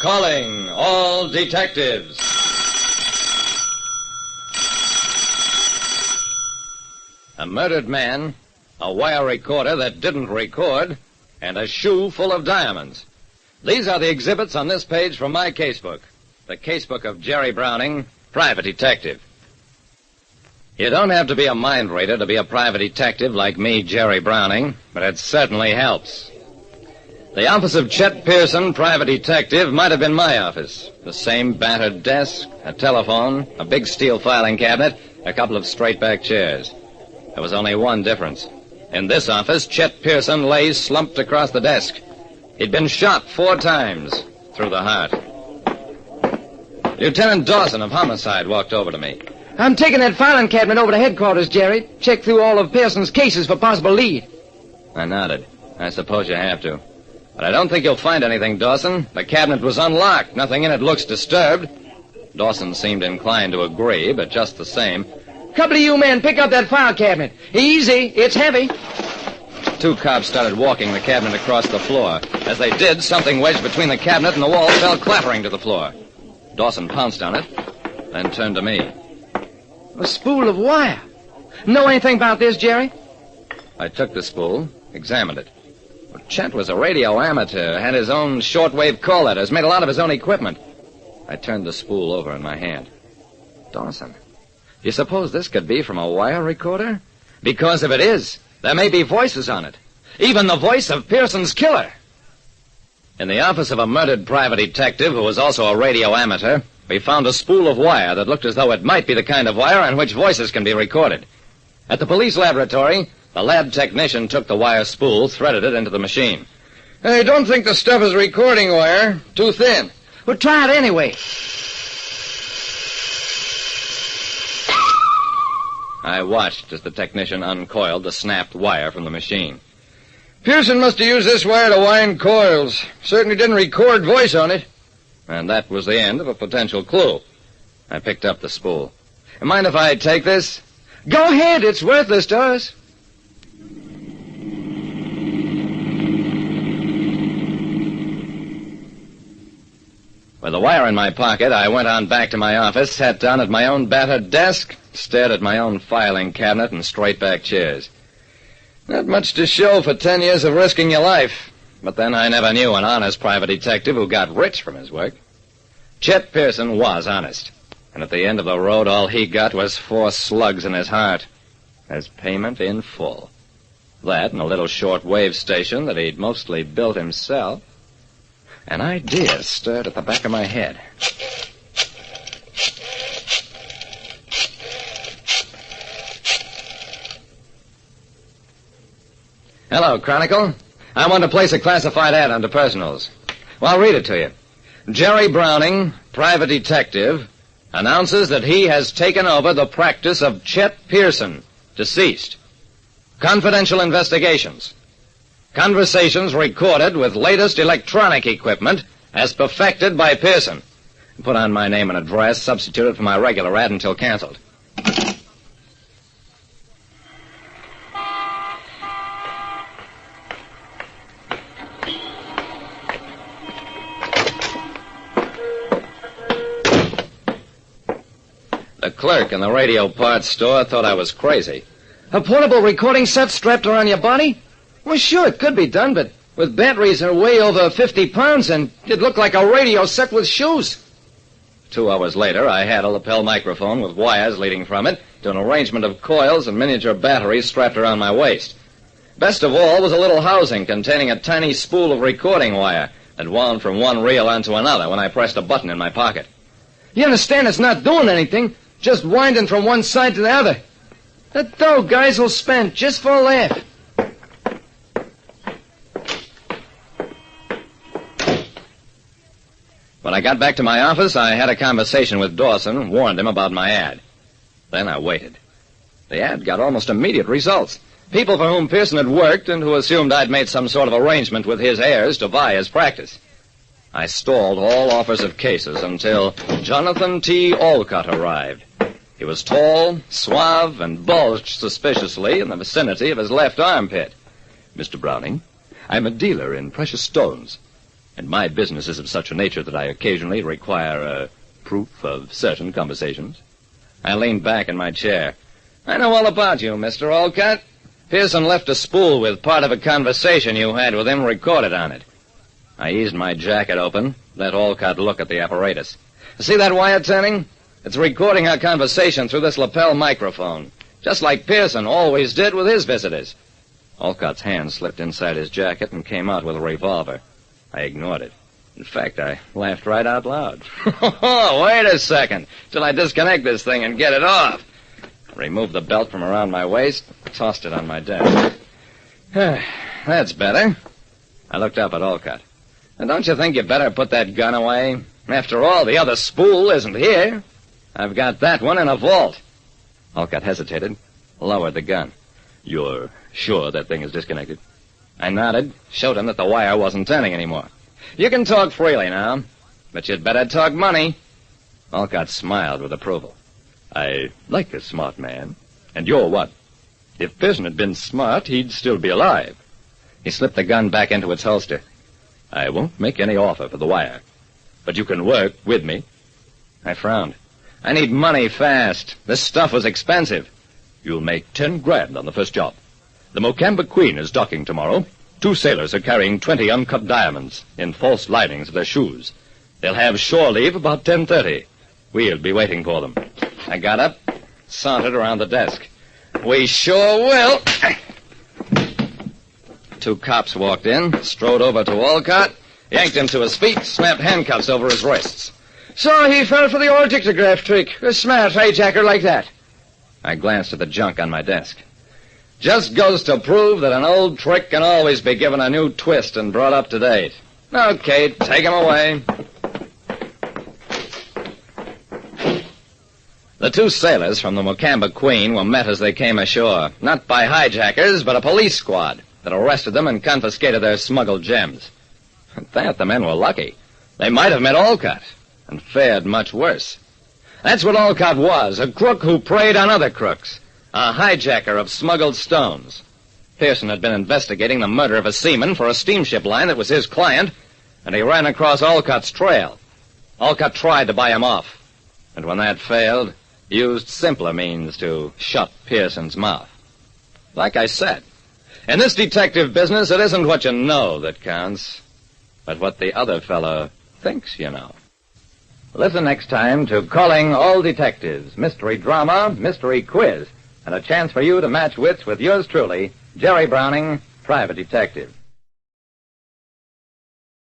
Calling all detectives. A murdered man, a wire recorder that didn't record, and a shoe full of diamonds. These are the exhibits on this page from my casebook. The casebook of Jerry Browning, private detective. You don't have to be a mind reader to be a private detective like me, Jerry Browning, but it certainly helps. The office of Chet Pearson, private detective, might have been my office. The same battered desk, a telephone, a big steel filing cabinet, a couple of straight-back chairs. There was only one difference. In this office, Chet Pearson lay slumped across the desk. He'd been shot 4 times through the heart. Lieutenant Dawson of Homicide walked over to me. I'm taking that filing cabinet over to headquarters, Jerry. Check through all of Pearson's cases for possible lead. I nodded. I suppose you have to. But I don't think you'll find anything, Dawson. The cabinet was unlocked. Nothing in it looks disturbed. Dawson seemed inclined to agree, but just the same. Couple of you men, pick up that file cabinet. Easy, it's heavy. 2 cops started walking the cabinet across the floor. As they did, something wedged between the cabinet and the wall fell clattering to the floor. Dawson pounced on it, then turned to me. A spool of wire. Know anything about this, Jerry? I took the spool, examined it. Well, Chet was a radio amateur, had his own shortwave call letters, made a lot of his own equipment. I turned the spool over in my hand. Dawson, do you suppose this could be from a wire recorder? Because if it is, there may be voices on it. Even the voice of Pearson's killer. In the office of a murdered private detective who was also a radio amateur, we found a spool of wire that looked as though it might be the kind of wire on which voices can be recorded. At the police laboratory, the lab technician took the wire spool, threaded it into the machine. I don't think the stuff is recording wire. Too thin. Well, try it anyway. I watched as the technician uncoiled the snapped wire from the machine. Pearson must have used this wire to wind coils. Certainly didn't record voice on it. And that was the end of a potential clue. I picked up the spool. Mind if I take this? Go ahead, it's worthless to us. With the wire in my pocket, I went on back to my office, sat down at my own battered desk, stared at my own filing cabinet and straight-back chairs. Not much to show for 10 years of risking your life. But then I never knew an honest private detective who got rich from his work. Chet Pearson was honest. And at the end of the road, all he got was 4 slugs in his heart. As payment in full. That and a little short-wave station that he'd mostly built himself. An idea stirred at the back of my head. Hello, Chronicle. I want to place a classified ad under personals. Well, I'll read it to you. Jerry Browning, private detective, announces that he has taken over the practice of Chet Pearson, deceased. Confidential investigations. Conversations recorded with latest electronic equipment as perfected by Pearson. Put on my name and address, substituted for my regular ad until canceled. The clerk in the radio parts store thought I was crazy. A portable recording set strapped around your body? Well, sure, it could be done, but with batteries that are way over 50 pounds, and it looked like a radio set with shoes. 2 hours later, I had a lapel microphone with wires leading from it to an arrangement of coils and miniature batteries strapped around my waist. Best of all was a little housing containing a tiny spool of recording wire that wound from one reel onto another when I pressed a button in my pocket. You understand it's not doing anything, just winding from one side to the other. That dough guys will spend just for a laugh. When I got back to my office, I had a conversation with Dawson, warned him about my ad. Then I waited. The ad got almost immediate results. People for whom Pearson had worked and who assumed I'd made some sort of arrangement with his heirs to buy his practice. I stalled all offers of cases until Jonathan T. Olcott arrived. He was tall, suave, and bulged suspiciously in the vicinity of his left armpit. Mr. Browning, I'm a dealer in precious stones. And my business is of such a nature that I occasionally require proof of certain conversations. I leaned back in my chair. I know all about you, Mr. Olcott. Pearson left a spool with part of a conversation you had with him recorded on it. I eased my jacket open, let Olcott look at the apparatus. See that wire turning? It's recording our conversation through this lapel microphone, just like Pearson always did with his visitors. Olcott's hand slipped inside his jacket and came out with a revolver. I ignored it. In fact, I laughed right out loud. Wait a second, till I disconnect this thing and get it off. I removed the belt from around my waist, tossed it on my desk. That's better. I looked up at Olcott. And don't you think you better put that gun away? After all, the other spool isn't here. I've got that one in a vault. Olcott hesitated, lowered the gun. You're sure that thing is disconnected? I nodded, showed him that the wire wasn't turning anymore. You can talk freely now, but you'd better talk money. Olcott smiled with approval. I like a smart man. And you're what? If Pearson had been smart, he'd still be alive. He slipped the gun back into its holster. I won't make any offer for the wire, but you can work with me. I frowned. I need money fast. This stuff was expensive. You'll make 10 grand on the first job. The Mocambe Queen is docking tomorrow. 2 sailors are carrying 20 uncut diamonds in false linings of their shoes. They'll have shore leave about 10:30. We'll be waiting for them. I got up, sauntered around the desk. We sure will. 2 cops walked in, strode over to Olcott, yanked him to his feet, snapped handcuffs over his wrists. So he fell for the old dictograph trick. A smart hijacker like that. I glanced at the junk on my desk. Just goes to prove that an old trick can always be given a new twist and brought up to date. Okay, take him away. The 2 sailors from the Mocambe Queen were met as they came ashore, not by hijackers, but a police squad that arrested them and confiscated their smuggled gems. At that, the men were lucky. They might have met Olcott, and fared much worse. That's what Olcott was, a crook who preyed on other crooks, a hijacker of smuggled stones. Pearson had been investigating the murder of a seaman for a steamship line that was his client, and he ran across Olcott's trail. Olcott tried to buy him off, and when that failed, used simpler means to shut Pearson's mouth. Like I said, in this detective business, it isn't what you know that counts, but what the other fellow thinks you know. Listen next time to Calling All Detectives, mystery drama, mystery quiz, and a chance for you to match wits with yours truly, Jerry Browning, private detective.